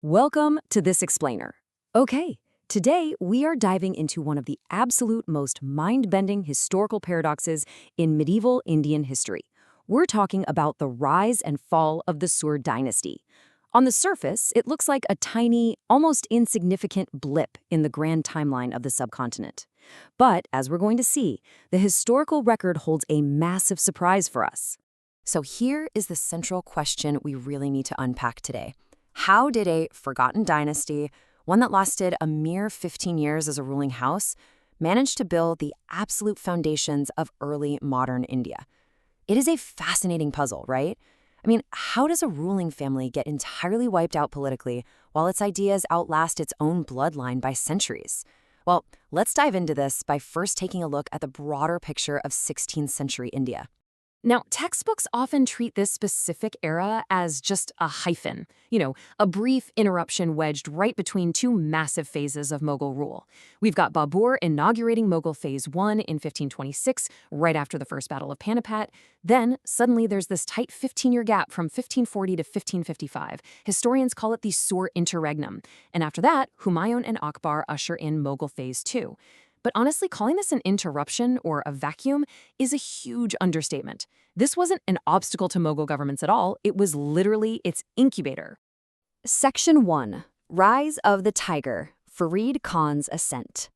Welcome to this explainer. Okay, today we are diving into one of the absolute most mind-bending historical paradoxes in medieval Indian history. We're talking about the rise and fall of the Sur Dynasty. On the surface, it looks like a tiny, almost insignificant blip in the grand timeline of the subcontinent. But, as we're going to see, the historical record holds a massive surprise for us. So here is the central question we really need to unpack today. How did a forgotten dynasty, one that lasted a mere 15 years as a ruling house, manage to build the absolute foundations of early modern India? It is a fascinating puzzle, right? I mean, how does a ruling family get entirely wiped out politically while its ideas outlast its own bloodline by centuries? Well, let's dive into this by first taking a look at the broader picture of 16th century India. Now, textbooks often treat this specific era as just a hyphen, a brief interruption wedged right between two massive phases of Mughal rule. We've got Babur inaugurating Mughal Phase 1 in 1526, right after the First Battle of Panipat. Then, suddenly there's this tight 15-year gap from 1540 to 1555. Historians call it the Sur Interregnum. And after that, Humayun and Akbar usher in Mughal Phase 2. But honestly, calling this an interruption or a vacuum is a huge understatement. This wasn't an obstacle to Mughal governments at all, it was literally its incubator. Section 1. Rise of the Tiger, Farid Khan's Ascent.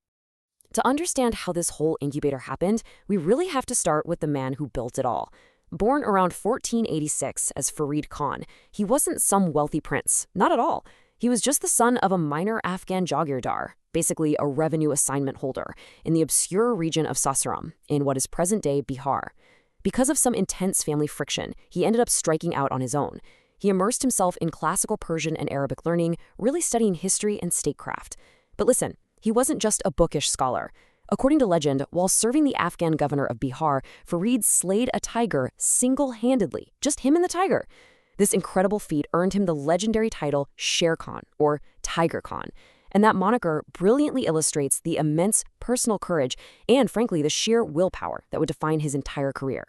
To understand how this whole incubator happened, we really have to start with the man who built it all. Born around 1486 as Farid Khan, he wasn't some wealthy prince, not at all. He was just the son of a minor Afghan jagirdar, basically a revenue assignment holder, in the obscure region of Sasaram, in what is present-day Bihar. Because of some intense family friction, he ended up striking out on his own. He immersed himself in classical Persian and Arabic learning, really studying history and statecraft. But listen, he wasn't just a bookish scholar. According to legend, while serving the Afghan governor of Bihar, Farid slayed a tiger single-handedly, just him and the tiger. This incredible feat earned him the legendary title Sher Khan, or Tiger Khan. And that moniker brilliantly illustrates the immense personal courage and, frankly, the sheer willpower that would define his entire career.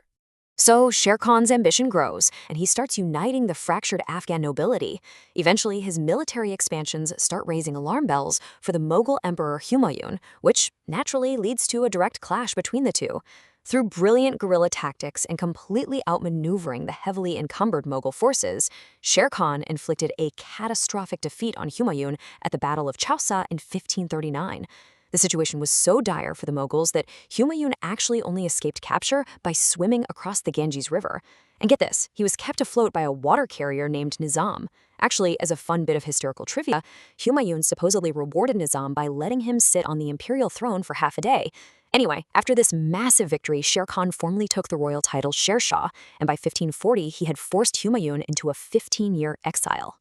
So Sher Khan's ambition grows, and he starts uniting the fractured Afghan nobility. Eventually, his military expansions start raising alarm bells for the Mughal Emperor Humayun, which naturally leads to a direct clash between the two. Through brilliant guerrilla tactics and completely outmaneuvering the heavily encumbered Mughal forces, Sher Khan inflicted a catastrophic defeat on Humayun at the Battle of Chausa in 1539. The situation was so dire for the Mughals that Humayun actually only escaped capture by swimming across the Ganges River. And get this, he was kept afloat by a water carrier named Nizam. Actually, as a fun bit of historical trivia, Humayun supposedly rewarded Nizam by letting him sit on the imperial throne for half a day. Anyway, after this massive victory, Sher Khan formally took the royal title Sher Shah, and by 1540 he had forced Humayun into a 15-year exile.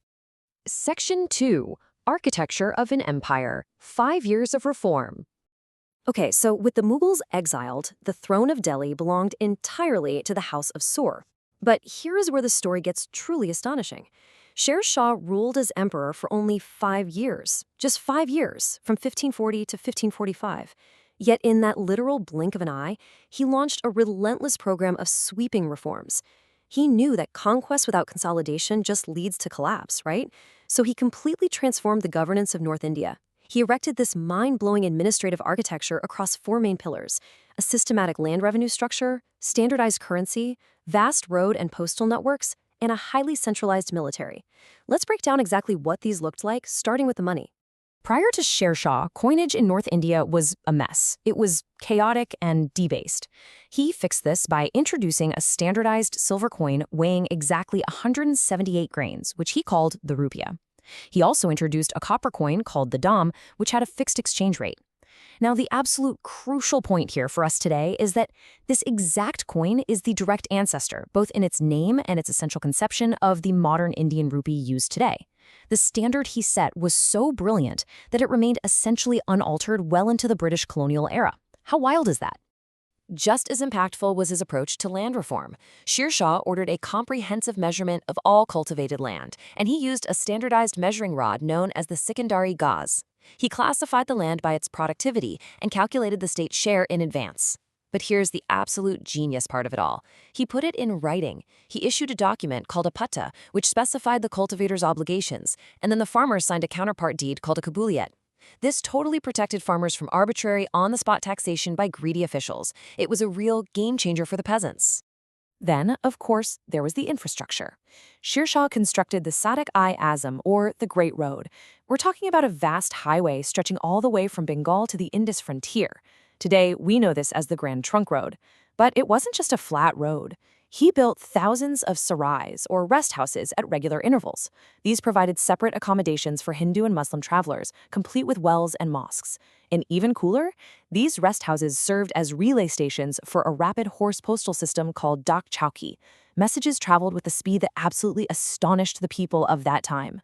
Section 2. Architecture of an Empire, 5 Years of Reform. Okay, so with the Mughals exiled, the throne of Delhi belonged entirely to the House of Sur. But here is where the story gets truly astonishing. Sher Shah ruled as emperor for only 5 years, just 5 years, from 1540 to 1545. Yet in that literal blink of an eye, he launched a relentless program of sweeping reforms. He knew that conquest without consolidation just leads to collapse, right? So he completely transformed the governance of North India. He erected this mind-blowing administrative architecture across 4 main pillars: a systematic land revenue structure, standardized currency, vast road and postal networks, and a highly centralized military. Let's break down exactly what these looked like, starting with the money. Prior to Sher Shah, coinage in North India was a mess. It was chaotic and debased. He fixed this by introducing a standardized silver coin weighing exactly 178 grains, which he called the rupiah. He also introduced a copper coin called the dam, which had a fixed exchange rate. Now, the absolute crucial point here for us today is that this exact coin is the direct ancestor, both in its name and its essential conception, of the modern Indian rupee used today. The standard he set was so brilliant that it remained essentially unaltered well into the British colonial era. How wild is that? Just as impactful was his approach to land reform. Sher Shah ordered a comprehensive measurement of all cultivated land, and he used a standardized measuring rod known as the Sikandari gauze. He classified the land by its productivity and calculated the state share in advance. But here's the absolute genius part of it all. He put it in writing. He issued a document called a patta, which specified the cultivator's obligations, and then the farmers signed a counterpart deed called a kabuliyet. This totally protected farmers from arbitrary, on-the-spot taxation by greedy officials. It was a real game-changer for the peasants. Then, of course, there was the infrastructure. Sher Shah constructed the Sadak-i-Azam, or the Great Road. We're talking about a vast highway stretching all the way from Bengal to the Indus frontier. Today, we know this as the Grand Trunk Road. But it wasn't just a flat road. He built thousands of sarais, or rest houses, at regular intervals. These provided separate accommodations for Hindu and Muslim travelers, complete with wells and mosques. And even cooler, these rest houses served as relay stations for a rapid horse postal system called Dak Chowki. Messages traveled with a speed that absolutely astonished the people of that time.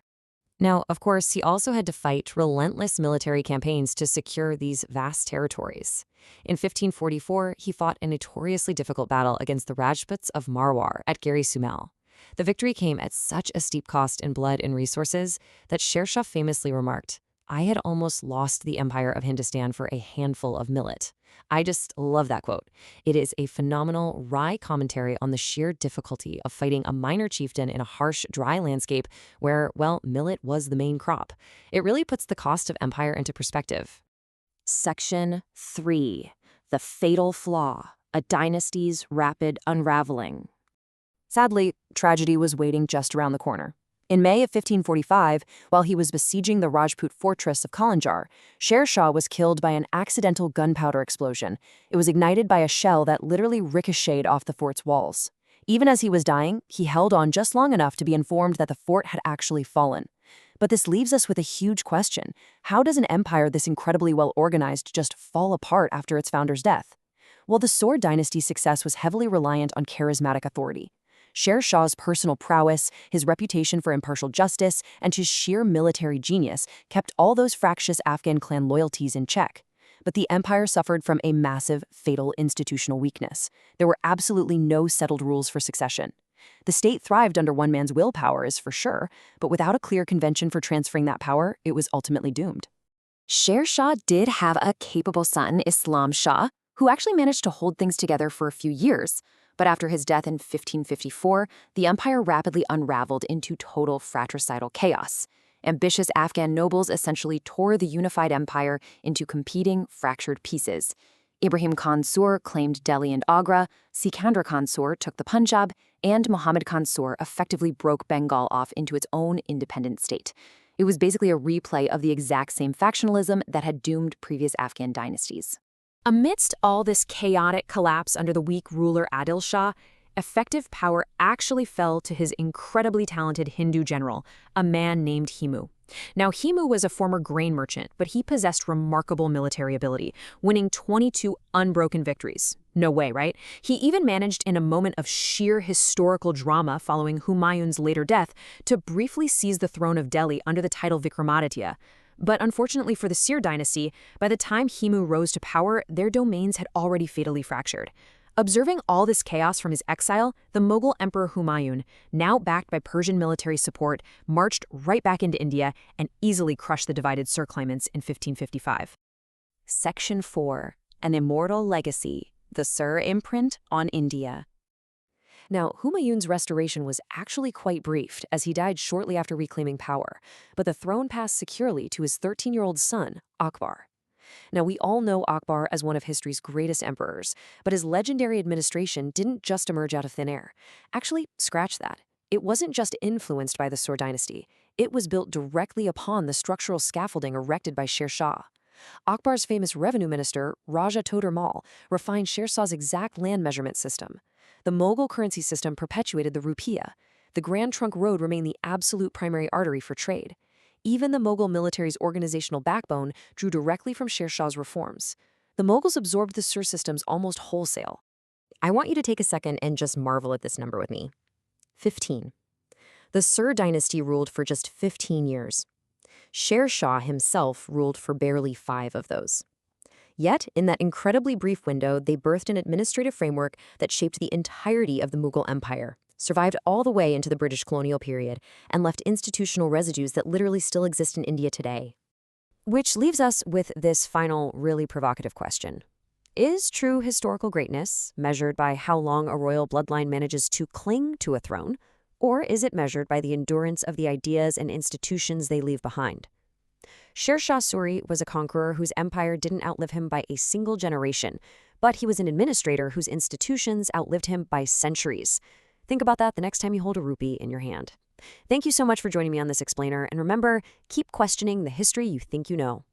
Now, of course, he also had to fight relentless military campaigns to secure these vast territories. In 1544, he fought a notoriously difficult battle against the Rajputs of Marwar at Giri Sumel. The victory came at such a steep cost in blood and resources that Sher Shah famously remarked, "I had almost lost the empire of Hindustan for a handful of millet." I just love that quote. It is a phenomenal, wry commentary on the sheer difficulty of fighting a minor chieftain in a harsh, dry landscape where, well, millet was the main crop. It really puts the cost of empire into perspective. Section 3. The Fatal Flaw, a Dynasty's Rapid Unraveling. Sadly, tragedy was waiting just around the corner. In May of 1545, while he was besieging the Rajput fortress of Kalanjar, Sher Shah was killed by an accidental gunpowder explosion. It was ignited by a shell that literally ricocheted off the fort's walls. Even as he was dying, he held on just long enough to be informed that the fort had actually fallen. But this leaves us with a huge question. How does an empire this incredibly well-organized just fall apart after its founder's death? Well, the Sur Dynasty's success was heavily reliant on charismatic authority. Sher Shah's personal prowess, his reputation for impartial justice, and his sheer military genius kept all those fractious Afghan clan loyalties in check. But the empire suffered from a massive, fatal institutional weakness. There were absolutely no settled rules for succession. The state thrived under one man's willpower, is for sure, but without a clear convention for transferring that power, it was ultimately doomed. Sher Shah did have a capable son, Islam Shah, who actually managed to hold things together for a few years. But after his death in 1554, the empire rapidly unraveled into total fratricidal chaos. Ambitious Afghan nobles essentially tore the unified empire into competing, fractured pieces. Ibrahim Khan Sur claimed Delhi and Agra, Sikandar Khan Sur took the Punjab, and Muhammad Khan Sur effectively broke Bengal off into its own independent state. It was basically a replay of the exact same factionalism that had doomed previous Afghan dynasties. Amidst all this chaotic collapse under the weak ruler Adil Shah, effective power actually fell to his incredibly talented Hindu general, a man named Himu. Now, Himu was a former grain merchant, but he possessed remarkable military ability, winning 22 unbroken victories. No way, right? He even managed, in a moment of sheer historical drama following Humayun's later death, to briefly seize the throne of Delhi under the title Vikramaditya. But unfortunately for the Sur Dynasty, by the time Himu rose to power, their domains had already fatally fractured. Observing all this chaos from his exile, the Mughal Emperor Humayun, now backed by Persian military support, marched right back into India and easily crushed the divided Sur claimants in 1555. Section 4. An Immortal Legacy, the Sur Imprint on India. Now, Humayun's restoration was actually quite brief, as he died shortly after reclaiming power, but the throne passed securely to his 13-year-old son, Akbar. Now, we all know Akbar as one of history's greatest emperors, but his legendary administration didn't just emerge out of thin air. Actually, scratch that. It wasn't just influenced by the Sur Dynasty. It was built directly upon the structural scaffolding erected by Sher Shah. Akbar's famous revenue minister, Raja Todar Mal, refined Sher Shah's exact land measurement system. The Mughal currency system perpetuated the rupiah. The Grand Trunk Road remained the absolute primary artery for trade. Even the Mughal military's organizational backbone drew directly from Sher Shah's reforms. The Mughals absorbed the Sur systems almost wholesale. I want you to take a second and just marvel at this number with me. 15. The Sur Dynasty ruled for just 15 years. Sher Shah himself ruled for barely 5 of those. Yet, in that incredibly brief window, they birthed an administrative framework that shaped the entirety of the Mughal Empire, survived all the way into the British colonial period, and left institutional residues that literally still exist in India today. Which leaves us with this final, really provocative question. Is true historical greatness measured by how long a royal bloodline manages to cling to a throne, or is it measured by the endurance of the ideas and institutions they leave behind? Sher Shah Suri was a conqueror whose empire didn't outlive him by a single generation, but he was an administrator whose institutions outlived him by centuries. Think about that the next time you hold a rupee in your hand. Thank you so much for joining me on this explainer, and remember, keep questioning the history you think you know.